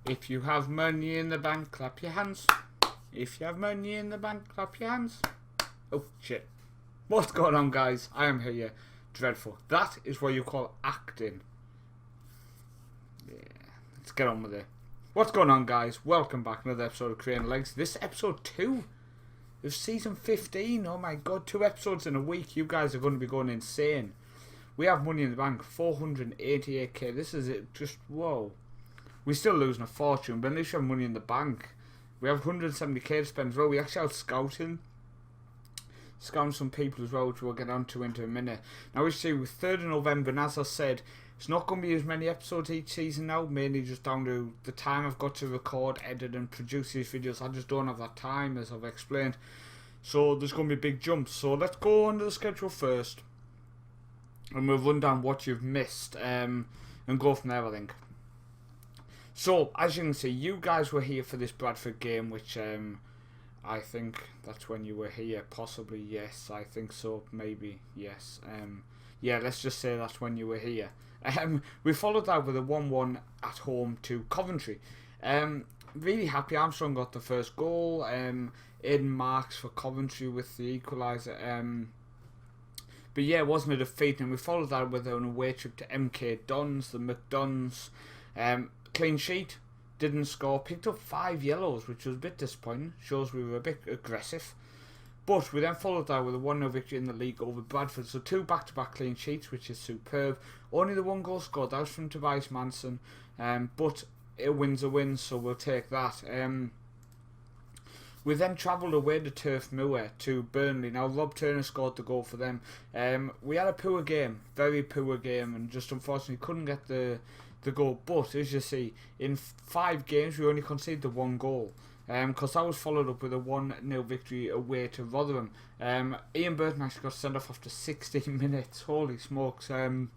If you have money in the bank, clap your hands. If you have money in the bank, clap your hands. Oh, shit. What's going on, guys? I am here. Dreadful. That is what you call acting. Yeah, let's get on with it. What's going on, guys? Welcome back to another episode of Creating Legs. This is episode 2 of season 15. Oh my god, 2 episodes in a week. You guys are going to be going insane. We have money in the bank, 488k. This is it. Just, whoa. We're still losing a fortune, but at least we have money in the bank. We have 170k to spend as well. We actually out scouting some people as well, which we'll get on to into a minute. Now we see with 3rd of November, and as I said, it's not going to be as many episodes each season now, mainly just down to the time I've got to record, edit and produce these videos. I just don't have that time, as I've explained. So there's going to be big jumps. So let's go on to the schedule first, and we'll run down what you've missed and go from there, I think. So, as you can see, you guys were here for this Bradford game, which I think that's when you were here. Possibly, yes. I think so. Maybe, yes. Yeah, let's just say that's when you were here. We followed that with a 1-1 at home to Coventry. Really happy. Armstrong got the first goal. Aiden marks for Coventry with the equaliser. But yeah, it wasn't a defeat. And we followed that with an away trip to MK Dons, the McDons. Clean sheet, didn't score, picked up 5 yellows, which was a bit disappointing. Shows we were a bit aggressive. But we then followed that with a 1-0 victory in the league over Bradford. So 2 back-to-back clean sheets, which is superb. Only the 1 goal scored, that was from Tobias Manson. But a win's a win, so we'll take that. We then travelled away to Turf Moor to Burnley. Now Rob Turner scored the goal for them. We had a poor game, very poor game, and just unfortunately couldn't get the goal. But as you see, in 5 games we only conceded the 1 goal. Because that was followed up with a 1-0 victory away to Rotherham. Ian Burton actually got sent off after 16 minutes. Holy smokes. Bram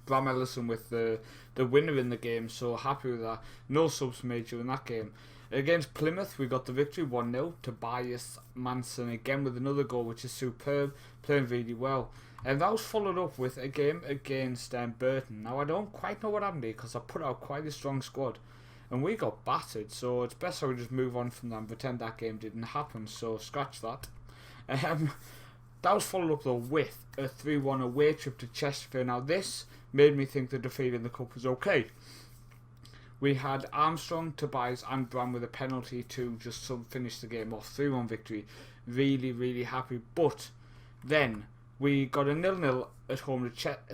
Ellison with the winner in the game, so happy with that. No subs made during that game. Against Plymouth, we got the victory 1-0. Tobias Manson again with another goal, which is superb, playing really well. And that was followed up with a game against Burton. Now I don't quite know what happened here, because I put out quite a strong squad and we got battered, so it's best I would just move on from that and pretend that game didn't happen, so scratch that. That was followed up though with a 3-1 away trip to Chesterfield. Now this made me think the defeat in the cup was okay. We had Armstrong, Tobias and Bram with a penalty to just finish the game off. 3-1 victory. Really, really happy. But then we got a 0-0 at home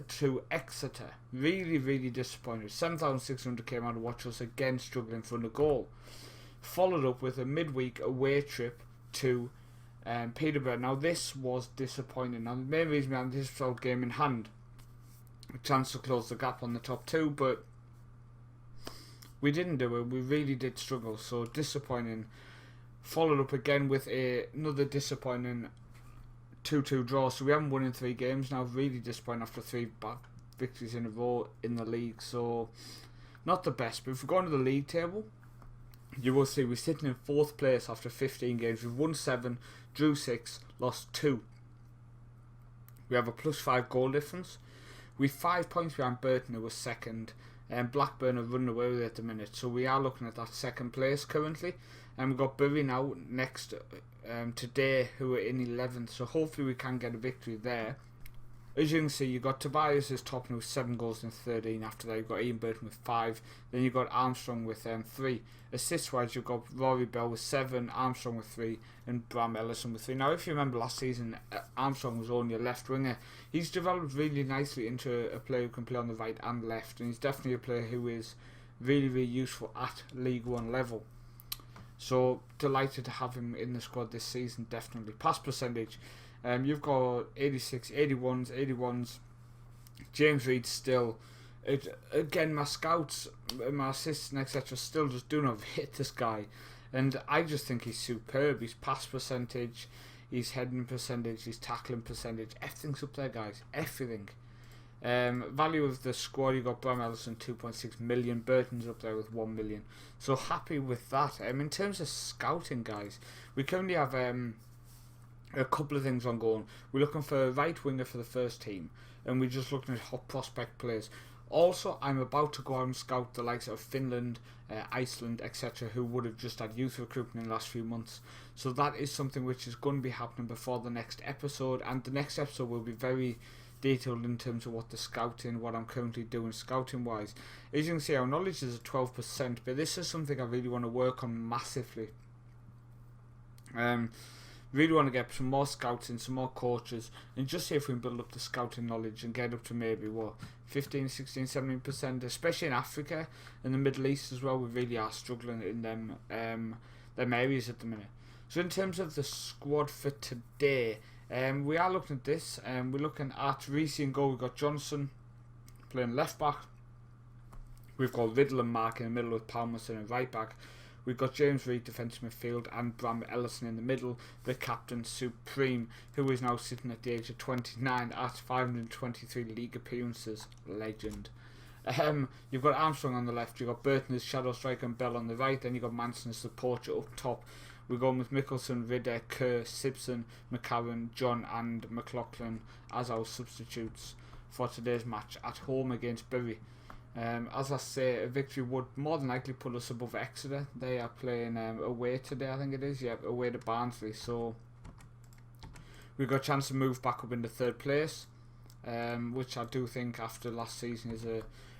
to Exeter. Really, really disappointed. 7,600 came out to watch us again struggling for a goal. Followed up with a midweek away trip to Peterborough. Now this was disappointing. Now the main reason we had this game in hand, a chance to close the gap on the top 2, but we didn't do it. We really did struggle, so disappointing. Followed up again with another disappointing 2-2 draw. So we haven't won in 3 games now. Really disappointing after 3 bad victories in a row in the league. So not the best. But if we go into the league table, you will see we're sitting in 4th place after 15 games. We've won 7, drew 6, lost 2. We have a +5 goal difference. We're 5 points behind Burton, who was 2nd. And Blackburn are running away with it at the minute, so we are looking at that 2nd place currently. And we've got Bury now next today, who are in 11th, so hopefully we can get a victory there. As you can see, you've got Tobias is topping with 7 goals in 13. After that, you've got Ian Burton with 5. Then you've got Armstrong with 3. Assist-wise, you've got Rory Bell with 7, Armstrong with 3, and Bram Ellison with 3. Now, if you remember last season, Armstrong was only a left winger. He's developed really nicely into a player who can play on the right and left, and he's definitely a player who is really, really useful at League 1 level. So, delighted to have him in the squad this season, definitely. Pass percentage. You've got 86, 81s. James Reed still. Again, my scouts, my assistants, etc. still just do not hit this guy. And I just think he's superb. His pass percentage, his heading percentage, his tackling percentage. Everything's up there, guys. Everything. Value of the squad, you got Bram Ellison 2.6 million. Burton's up there with 1 million. So happy with that. In terms of scouting, guys, we currently have a couple of things ongoing. We're looking for a right winger for the first team, and we're just looking at hot prospect players. Also, I'm about to go out and scout the likes of Finland, Iceland, etc., who would have just had youth recruitment in the last few months. So that is something which is going to be happening before the next episode, and the next episode will be very detailed in terms of what the scouting, what I'm currently doing scouting wise. As you can see, our knowledge is at 12%, but this is something I really want to work on massively. Really want to get some more scouts in, some more coaches, and just see if we can build up the scouting knowledge and get up to maybe 15, 16, 17%, especially in Africa and the Middle East as well. We really are struggling in them areas at the minute. So in terms of the squad for today, we are looking at this. We're looking at Reece in goal. We've got Johnson playing left back. We've got Riddle and Mark in the middle with Palmerston and right back. We've got James Reid defensive midfield and Bram Ellison in the middle, the captain supreme, who is now sitting at the age of 29 at 523 league appearances. Legend. You've got Armstrong on the left, you've got Burton as shadow striker and Bell on the right, then you've got Manson as the poacher up top. We're going with Mickelson, Ridder, Kerr, Simpson, McCarron, John and McLaughlin as our substitutes for today's match at home against Bury. As I say, a victory would more than likely put us above Exeter. They are playing away today, I think it is, away to Barnsley. So we've got a chance to move back up into third place, which I do think after last season is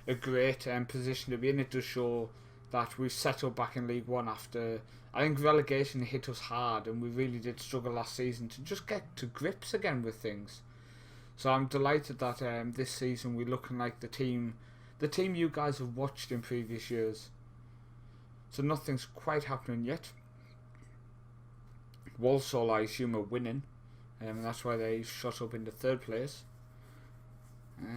a great position to be in. It does show that we've settled back in League One after, I think relegation hit us hard and we really did struggle last season to just get to grips again with things. So I'm delighted that this season we're looking like the team you guys have watched in previous years. So nothing's quite happening yet. Walsall, I assume, are winning, and that's why they shot up into third place. I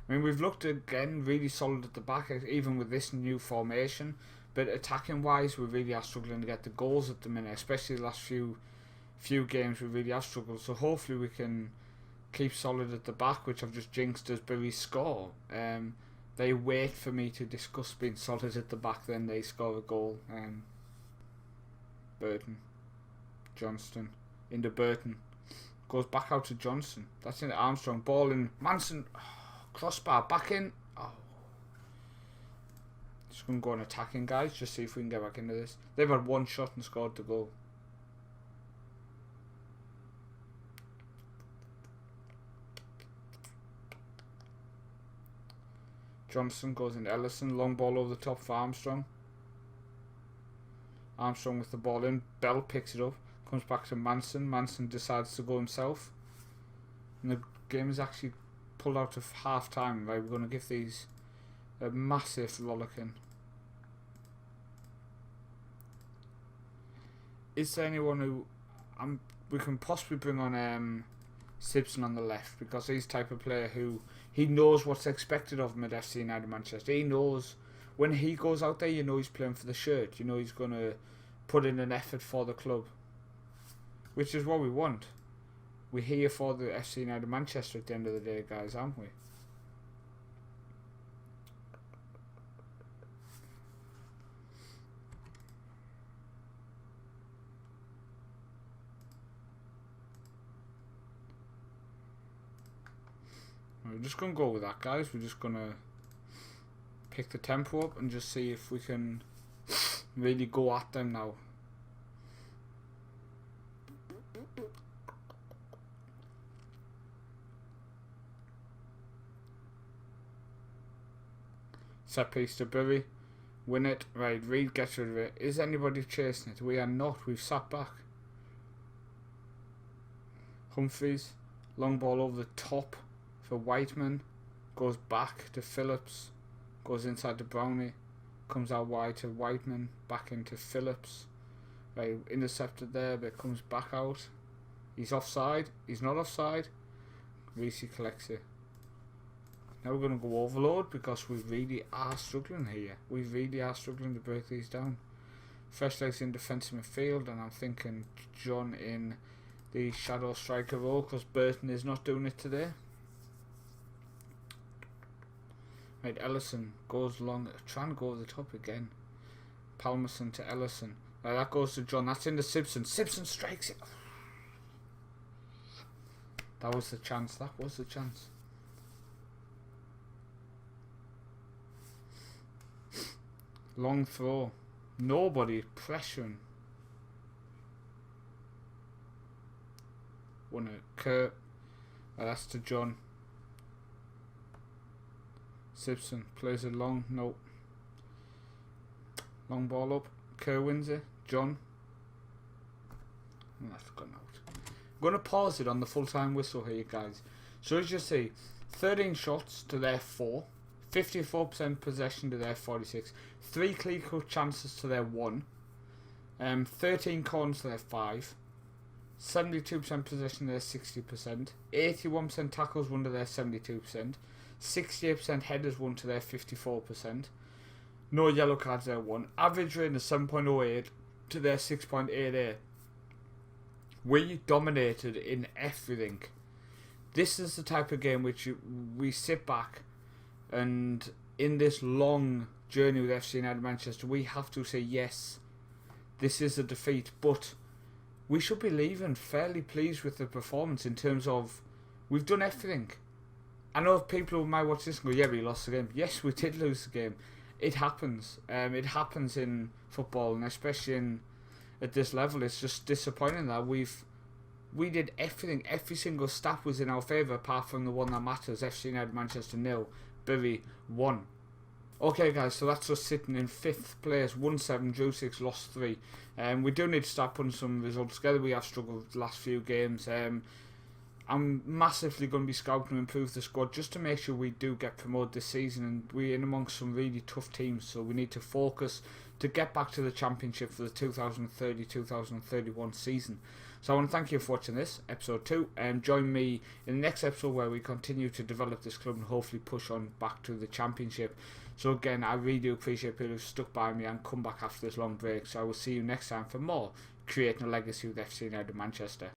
mean, we've looked again really solid at the back, even with this new formation. But attacking wise, we really are struggling to get the goals at the minute, especially the last few games. We really have struggled. So hopefully we can keep solid at the back, which I've just jinxed as Bury score. They wait for me to discuss being solid at the back, then they score a goal. Burton, Johnston, into Burton, goes back out to Johnson. That's in Armstrong, ball in Manson, crossbar back in. Just gonna go on attacking, guys. Just see if we can get back into this. They've had one shot and scored the goal. Johnson goes into Ellison, long ball over the top for Armstrong. Armstrong with the ball in, Bell picks it up, comes back to Manson. Manson decides to go himself, and the game is actually pulled out of half time. Right, we're going to give these a massive rollicking. Is there anyone who we can possibly bring on Simpson on the left, because he's the type of player who he knows what's expected of him at FC United Manchester. He knows when he goes out there, you know he's playing for the shirt. You know he's going to put in an effort for the club, which is what we want. We're here for the FC United Manchester at the end of the day, guys, aren't we? We're just going to go with that, guys. We're just going to pick the tempo up and just see if we can really go at them now. Set piece to Bury. Win it. Right, Reid gets rid of it. Is anybody chasing it? We are not. We've sat back. Humphreys. Long ball over the top for Whiteman, goes back to Phillips, goes inside to Brownie, comes out wide to Whiteman, back into Phillips. Right, intercepted there, but it comes back out. He's offside. He's not offside. Reece collects it. Now we're going to go overload because we really are struggling here. We really are struggling to break these down. Fresh legs in defensive midfield, and I'm thinking John in the shadow striker role because Burton is not doing it today. Right, Ellison goes long, trying to go over the top again. Palmerston to Ellison. Right, that goes to John. That's into Simpson. Simpson strikes it. That was the chance. That was the chance. Long throw. Nobody pressuring. Won it. Kurt. That's to John. Simpson plays it long. Nope. Long ball up. Kerr wins it. John. That's gone out. I'm going to pause it on the full-time whistle here, guys. So as you see, 13 shots to their 4. 54% possession to their 46. 3 clear-cut chances to their 1. 13 corners to their 5. 72% possession to their 60%. 81% tackles won to their 72%. 68% headers won to their 54%. No yellow cards there 1. Average rating of 7.08 to their 6.88. We dominated in everything. This is the type of game which we sit back and in this long journey with FC United Manchester, we have to say yes, this is a defeat, but we should be leaving fairly pleased with the performance in terms of we've done everything. I know people might watch this and go, yeah, we lost the game. Yes, we did lose the game. It happens. It happens in football, and especially at this level. It's just disappointing that we did everything. Every single stat was in our favour, apart from the one that matters. FC United Manchester 0, Bury 1. Okay, guys, so that's us sitting in 5th place. 1-7, drew 6, lost 3. We do need to start putting some results together. We have struggled the last few games. I'm massively going to be scouting to improve the squad just to make sure we do get promoted this season, and we're in amongst some really tough teams, so we need to focus to get back to the Championship for the 2030-2031 season. So I want to thank you for watching this, episode 2, and join me in the next episode where we continue to develop this club and hopefully push on back to the Championship. So again, I really do appreciate people who've stuck by me and come back after this long break, so I will see you next time for more Creating a Legacy with FC United Manchester.